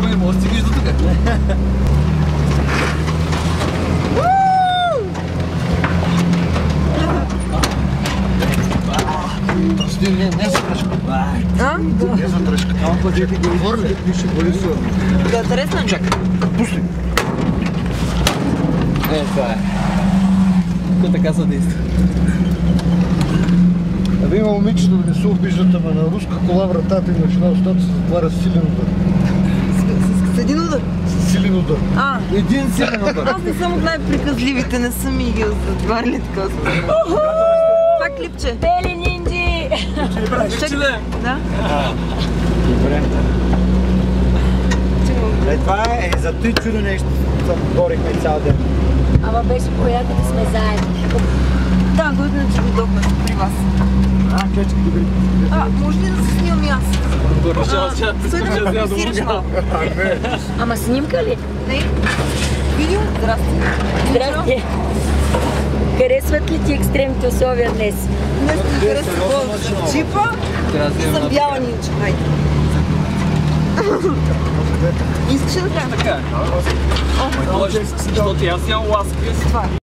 Не може да стигнеш до тук. Прости, не за дръжка. Не за дръжка. Ама бъдете го изворли. Ще боли се. Да, интересно. Чакай, пусни. Това е. То така се действа. Абе има момичето да не се обиждат, ама на руска кола вратата и начина устата се затваря с силен удар. С един удар? С силен удар. Един силен удар. Аз не съм от най-приказливите, не съм и ги затваряли така. Това клипче. Бели нинджи! Да? Добре. Това е за три чудо нещо. Борихме цял ден. Ама беше приятно да сме заедно. Да, година, че дойдохме при вас. Чечки, добри. Може ли да се снимам и аз? Стой да ме фокусираш малко. Ама снимка ли? Не. Видео? Здрасти. Здрасти. Харесват ли ти екстремните условия днес? Днес ми харесва повече чипа и съм бяла нинча. Хайде. Искаш ли да кажа? Така. Защото аз нямам ласки. Това е.